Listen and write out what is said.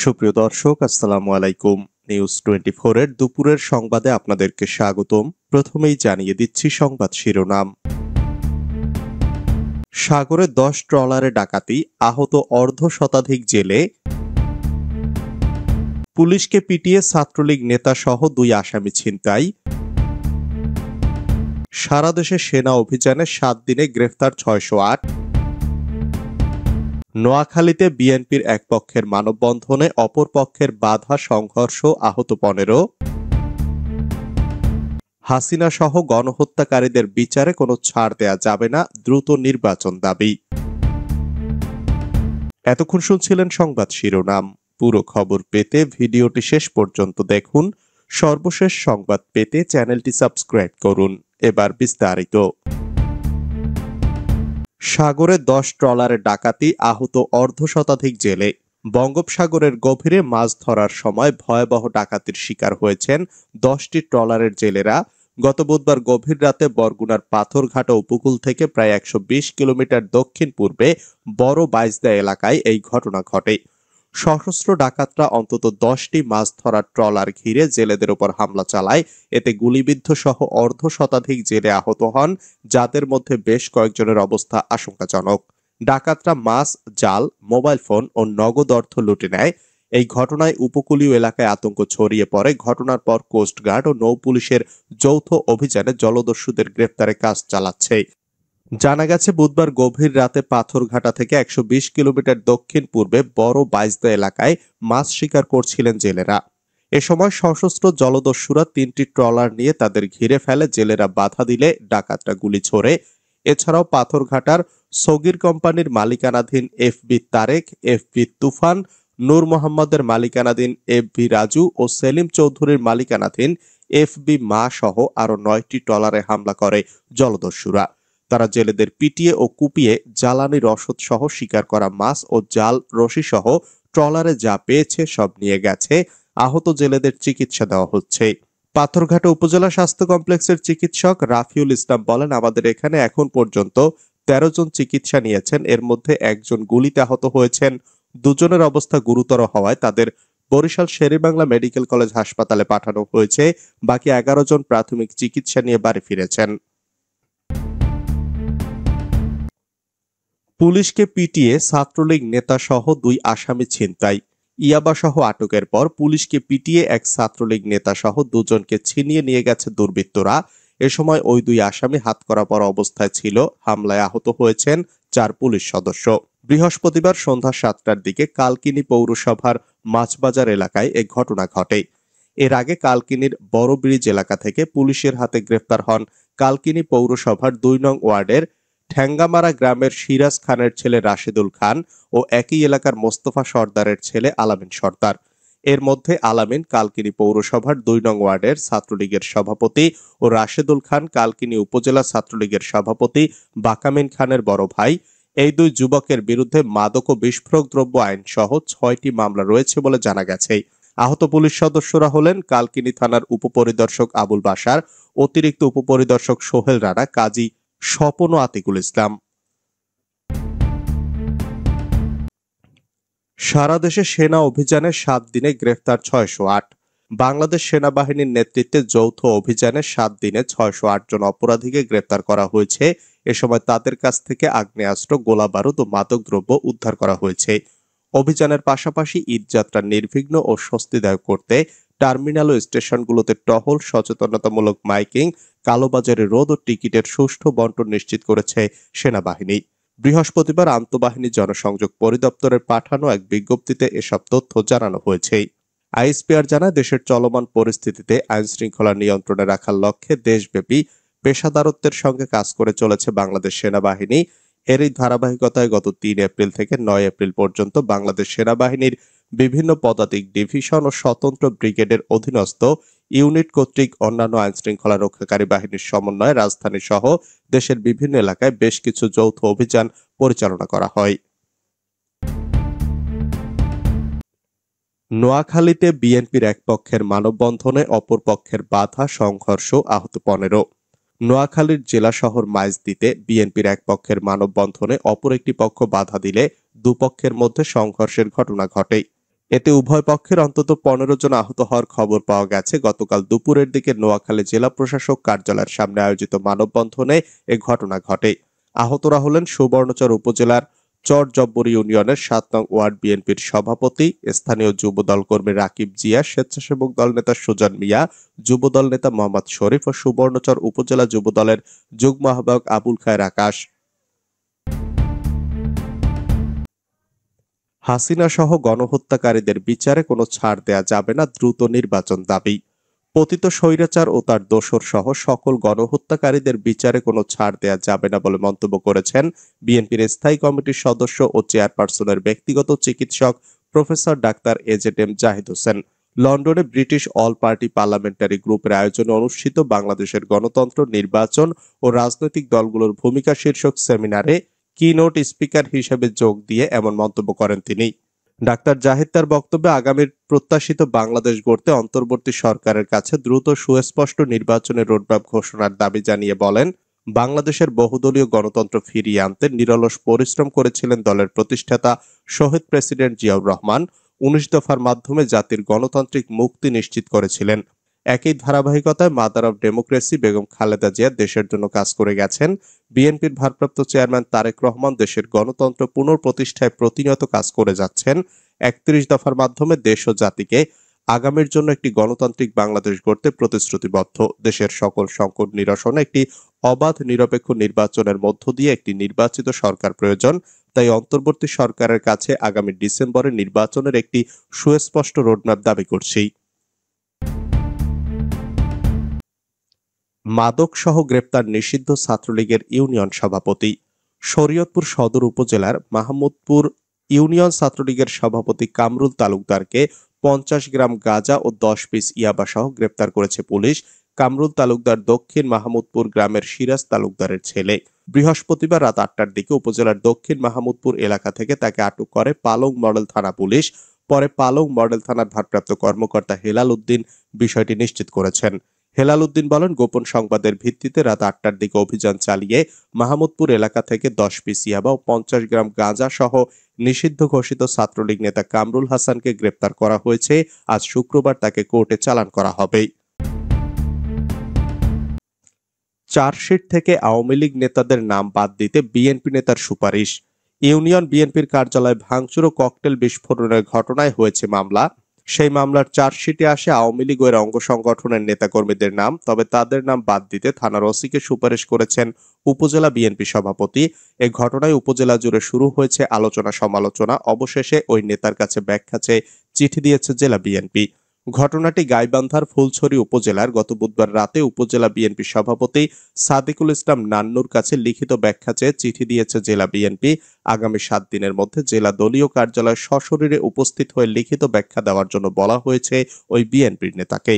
সুপ্রিয় দর্শক, আসসালামু আলাইকুম। নিউজ 24 এর দুপুরের সংবাদে আপনাদেরকে স্বাগতম। প্রথমেই জানিয়ে দিচ্ছি সংবাদ শিরোনাম। সাগরে 10 ট্রলারে ডাকাতি, আহত অর্ধ শতাধিক জেলে। পুলিশকে পিটিয়ে ছাত্রলীগ নেতা সহ 2 আসামি ছিনতাই। সারা দেশে সেনা অভিযানে 7 দিনে গ্রেফতার 608। নোয়াখালীতে বিএনপির এক পক্ষের মানববন্ধনে অপর পক্ষের বাধা, সংঘর্ষ, আহত 15। হাসিনা সহ গণহত্যাকারীদের বিচারে কোনো ছাড় দেয়া যাবে না, দ্রুত নির্বাচন দাবি। এতক্ষণ শুনছিলেন সংবাদ শিরোনাম। পুরো খবর পেতে ভিডিওটি শেষ পর্যন্ত দেখুন। সর্বশেষ সংবাদ পেতে চ্যানেলটি সাবস্ক্রাইব করুন। এবার বিস্তারিত। সাগরে 10 ট্রলারে ডাকাতি, আহত অর্ধ শতাধিক জেলে। বঙ্গোপসাগরের গভীরে মাছ ধরার সময় ভয়াবহ ডাকাতির শিকার হয়েছেন 10টি ট্রলারের জেলেরা। গত বুধবার গভীর রাতে বরগুনার পাথরঘাটা উপকূল থেকে প্রায় 120 কিলোমিটার দক্ষিণ পূর্বে বড় বাইজদা এলাকায় এই ঘটনা ঘটে। সশস্ত্র ডাকাতরা অন্তত 10টি মাছ ধরার ট্রলার ঘিরে জেলেদের উপর হামলা চালায়। এতে গুলিবিদ্ধ সহ অর্ধ শতাধিক জেলে আহত হন, যাদের মধ্যে বেশ কয়েকজনের অবস্থা আশঙ্কাজনক। ডাকাতরা মাছ, জাল, মোবাইল ফোন ও নগদ অর্থ লুটে নেয়। এই ঘটনায় উপকূলীয় এলাকায় আতঙ্ক ছড়িয়ে পড়ে। ঘটনার পর কোস্টগার্ড ও নৌ পুলিশের যৌথ অভিযানে জলদস্যুদের গ্রেফতারে কাজ চালাচ্ছে। জানা গেছে, বুধবার গভীর রাতে পাথরঘাটা থেকে 120 কিলোমিটার দক্ষিণ পূর্বে বড় বাইজদা এলাকায় মাছ শিকার করছিলেন জেলেরা। এ সময় সশস্ত্র জলদস্যুরা 3টি ট্রলার নিয়ে তাদের ঘিরে ফেলে। জেলেরা বাধা দিলে ডাকাতরা গুলি ছোড়ে। এছাড়াও পাথরঘাটার সগির কোম্পানির মালিকানাধীন এফবি তারেক, এফবি তুফান, নূর মোহাম্মদের মালিকানাধীন এফবি রাজু ও সেলিম চৌধুরীর মালিকানাধীন এফবি মা সহ আরো 9টি ট্রলারে হামলা করে জলদস্যুরা। তারা জেলেদের পিটিয়ে ও কুপিয়ে জ্বালানি রসদ সহ শিকার করা মাছ ও জাল, রশি সহ ট্রলারে যা পেয়েছে সব নিয়ে গেছে। আহত জেলেদের চিকিৎসা দেওয়া হচ্ছে। পাথরঘাটা উপজেলা স্বাস্থ্য কমপ্লেক্সের চিকিৎসক রাফিউল ইসলাম বলেন, আমাদের এখানে এখন পর্যন্ত 13 জন চিকিৎসা নিয়েছেন। এর মধ্যে একজন গুলিতে আহত হয়েছেন। 2 জনের অবস্থা গুরুতর হওয়ায় তাদের বরিশাল শেরেবাংলা মেডিকেল কলেজ হাসপাতালে পাঠানো হয়েছে। বাকি 11 জন প্রাথমিক চিকিৎসা নিয়ে বাড়ি ফিরেছেন। পুলিশকে পিটিয়ে ছাত্রলীগ নেতা সহ 2 আসামি ছিনতাই। ইয়াবা সহ আটকের পর পুলিশকে পিটিয়ে এক ছাত্রলীগ নেতা সহ 2 জনকে ছিনিয়ে নিয়ে গেছে দুর্বৃত্তরা। এ সময় ওই 2 আসামি হাতকড়া পরা অবস্থায় ছিল। হামলায় আহত হয়েছেন 4 পুলিশ সদস্য। বৃহস্পতিবার সন্ধ্যা 7টার দিকে কালকিনি পৌরসভার মাছবাজার এলাকায় এ ঘটনা ঘটে। এর আগে কালকিনির বড় ব্রিজ এলাকা থেকে পুলিশের হাতে গ্রেফতার হন কালকিনি পৌরসভার 2 নং ওয়ার্ডের ঠ্যাঙ্গামারা গ্রামের সিরাজ খানের ছেলে রাশেদুল খান ও একই এলাকার মোস্তফা সর্দারের ছেলে আলামিন সর্দার। এর মধ্যে আলামিন কালকিনি পৌরসভার 2 নং ওয়ার্ডের ছাত্রলীগের সভাপতি ও রাশেদুল খান কালকিনি উপজেলা ছাত্রলীগের সভাপতি বাকামিন খানের বড় ভাই। এই 2 যুবকের বিরুদ্ধে মাদক ও বিস্ফোরক দ্রব্য আইন সহ 6টি মামলা রয়েছে বলে জানা গেছে। আহত পুলিশ সদস্যরা হলেন কালকিনি থানার উপপরিদর্শক আবুল বাশার, অতিরিক্ত উপপরিদর্শক সোহেল রানা, কাজী স্বপন ও আতিকুল ইসলাম। সারা দেশে সেনা অভিযানে 7 দিনে গ্রেফতার 608। বাংলাদেশ সেনাবাহিনীর নেতৃত্বে যৌথ অভিযানে 7 দিনে 608 জন অপরাধীকে গ্রেফতার করা হয়েছে। এ সময় তাদের কাছ থেকে আগ্নেয়াস্ত্র, গোলাবারুদ ও মাদকদ্রব্য উদ্ধার করা হয়েছে। অভিযানের পাশাপাশি ঈদযাত্রা নির্বিঘ্ন ও স্বস্তিদায়ক করতে টার্মিনাল ও স্টেশনগুলোতে টহল, সচেতনতামূলক মাইকিং, কালোবাজারি রোধ ও টিকিটের সুষ্ঠু বন্টন নিশ্চিত করেছে সেনাবাহিনী। বৃহস্পতিবার আন্তঃবাহিনী জনসংযোগ পরিদপ্তরের পাঠানো এক বিজ্ঞপ্তিতে এসব তথ্য জানানো হয়েছে। আইএসপিআর জানায়, দেশের চলমান পরিস্থিতিতে আইনশৃঙ্খলা নিয়ন্ত্রণে রাখার লক্ষ্যে দেশব্যাপী পেশাদারত্বের সঙ্গে কাজ করে চলেছে বাংলাদেশ সেনাবাহিনী। এরই ধারাবাহিকতায় গত 3 এপ্রিল থেকে 9 এপ্রিল পর্যন্ত বাংলাদেশ সেনাবাহিনীর বিভিন্ন পদাতিক ডিভিশন ও স্বতন্ত্র ব্রিগেডের অধীনস্থ ইউনিট কর্তৃক অন্যান্য আইনশৃঙ্খলা রক্ষাকারী বাহিনীর সমন্বয়ে রাজধানী সহ দেশের বিভিন্ন এলাকায় বেশ কিছু যৌথ অভিযান পরিচালনা করা হয়। নোয়াখালীতে বিএনপির এক পক্ষের মানববন্ধনে অপর পক্ষের বাধা, সংঘর্ষ, আহত 15। নোয়াখালীর জেলা শহর মাইজদীতে বিএনপির এক পক্ষের মানববন্ধনে অপর একটি পক্ষ বাধা দিলে দুপক্ষের মধ্যে সংঘর্ষের ঘটনা ঘটে। এতে উভয় পক্ষের অন্তত 15 জন আহত হওয়ার খবর পাওয়া গেছে। গতকাল দুপুরের দিকে নোয়াখালী জেলা প্রশাসক কার্যালয়ের সামনে আয়োজিত মানববন্ধনে এ ঘটনা ঘটে। আহতরা হলেন সুবর্ণচর উপজেলার চরজব্বর ইউনিয়নের ৭ নং ওয়ার্ড বিএনপির সভাপতি, স্থানীয় যুবদল কর্মী রাকিব জিয়া, স্বেচ্ছাসেবক দল নেতা সুজন মিয়া, যুবদল নেতা মোহাম্মদ শরীফ ও সুবর্ণচর উপজেলা যুবদলের যুগ্ম আহ্বায়ক আবুল খায়ের আকাশ। হাসিনা সহ গণহত্যাকারীদের বিচারে কোনো ছাড় দেয়া যাবে না, দ্রুত নির্বাচন দাবি। পতিত স্বৈরাচার ও তার দোসর সহ সকল গণহত্যাকারীদের বিচারে কোনো ছাড় দেয়া যাবে না বলে মন্তব্য করেছেন বিএনপির স্থায়ী কমিটির সদস্য ও চেয়ারপারসনের ব্যক্তিগত চিকিৎসক professor doctor AZ M Zahid Hossain. লন্ডনে ব্রিটিশ অল পার্টি পার্লামেন্টারি গ্রুপের আয়োজনে অনুষ্ঠিত বাংলাদেশের গণতন্ত্র, নির্বাচন ও রাজনৈতিক দলগুলোর ভূমিকা শীর্ষক সেমিনারে কিনোট স্পিকার হিসেবে যোগ দিয়ে এমন মন্তব্য করেন তিনি। ডাক্তার জাহিদ তার বক্তব্যে আগামীর প্রত্যাশিত বাংলাদেশ গড়তে অন্তর্বর্তী সরকারের কাছে দ্রুত সুস্পষ্ট নির্বাচনের রোডম্যাপ ঘোষণার দাবি জানিয়ে বলেন, বাংলাদেশের বহুদলীয় গণতন্ত্র ফিরিয়ে আনতে নিরলস পরিশ্রম করেছিলেন দলের প্রতিষ্ঠাতা শহীদ প্রেসিডেন্ট জিয়াউর রহমান। ১৯ দফার মাধ্যমে জাতির গণতান্ত্রিক মুক্তি নিশ্চিত করেছিলেন। একই ধারাবাহিকতায় mother of democracy Begum Khaleda Zia দেশের জন্য কাজ করে গেছেন। বিএনপির ভারপ্রাপ্ত চেয়ারম্যান তারেক রহমান দেশের গণতন্ত্র পুনঃপ্রতিষ্ঠায় প্রতিনিয়ত কাজ করে যাচ্ছেন। ৩১ দফার মাধ্যমে দেশ ও জাতিকে আগামীর জন্য একটি গণতান্ত্রিক বাংলাদেশ গড়তে প্রতিশ্রুতিবদ্ধ। দেশের সকল সংকট নিরসনে একটি অবাধ নিরপেক্ষ নির্বাচনের মধ্য দিয়ে একটি নির্বাচিত সরকার প্রয়োজন। তাই অন্তর্বর্তী সরকারের কাছে আগামী ডিসেম্বরে নির্বাচনের একটি সুস্পষ্ট রোডম্যাপ দাবি করছি। মাদকসহ গ্রেপ্তার নিষিদ্ধ ছাত্রলীগের ইউনিয়ন সভাপতি। শরীয়তপুর সদর উপজেলার মাহমুদপুর ইউনিয়ন ছাত্রলীগের সভাপতি কামরুল তালুকদারকে 50 গ্রাম গাঁজা ও 10 পিস ইয়াবাসহ গ্রেপ্তার করেছে পুলিশ। কামরুল তালুকদার দক্ষিণ মাহমুদপুর গ্রামের সিরাজ তালুকদারের ছেলে। বৃহস্পতিবার রাত 8টার দিকে উপজেলার দক্ষিণ মাহমুদপুর এলাকা থেকে তাকে আটক করে পালং মডেল থানা পুলিশ। পরে পালং মডেল থানার ভারপ্রাপ্ত কর্মকর্তা হেলাল উদ্দিন বিষয়টি নিশ্চিত করেছেন। হেলাল উদ্দিন বলেন, গোপন সংবাদের ভিত্তিতে রাত 8টার দিকে অভিযান চালিয়ে মাহমুদপুর এলাকা থেকে 10 পিস ইয়াবা ও 50 গ্রাম গাঁজা সহ নিষিদ্ধ ঘোষিত ছাত্রলীগ নেতা কামরুল হাসানকে গ্রেপ্তার করা হয়েছে। আজ শুক্রবার তাকে কোর্টে চালান করা হবে। চার্জশিট থেকে আওয়ামী লীগ নেতাদের নাম বাদ দিতে বিএনপি নেতার সুপারিশ। ইউনিয়ন বিএনপির কার্যালয় ভাঙচুর ও ককটেল বিস্ফোরণের ঘটনায় হয়েছে মামলা। সেই মামলার চার্জশিটে আসে আওয়ামী লীগ ও এর অঙ্গ সংগঠনের নেতাকর্মীদের নাম। তবে তাদের নাম বাদ দিতে থানার ওসিকে সুপারিশ করেছেন উপজেলা বিএনপি সভাপতি। এ ঘটনায় উপজেলা জুড়ে শুরু হয়েছে আলোচনা সমালোচনা। অবশেষে ওই নেতার কাছে ব্যাখ্যা চেয়ে চিঠি দিয়েছে জেলা বিএনপি। ঘটনাটি গাইবান্ধার ফুলছড়ি উপজেলার গত বুধবার রাতে উপজেলা বিএনপি সভাপতি সাদিকুল ইসলাম নান্নুর কাছে লিখিত ব্যাখ্যা চেয়ে চিঠি দিয়েছে জেলা বিএনপি। আগামী 7 দিনের মধ্যে জেলা দলীয় কার্যালয়ে সশরীরে উপস্থিত হয়ে লিখিত ব্যাখ্যা দেওয়ার জন্য বলা হয়েছে ওই বিএনপির নেতাকে।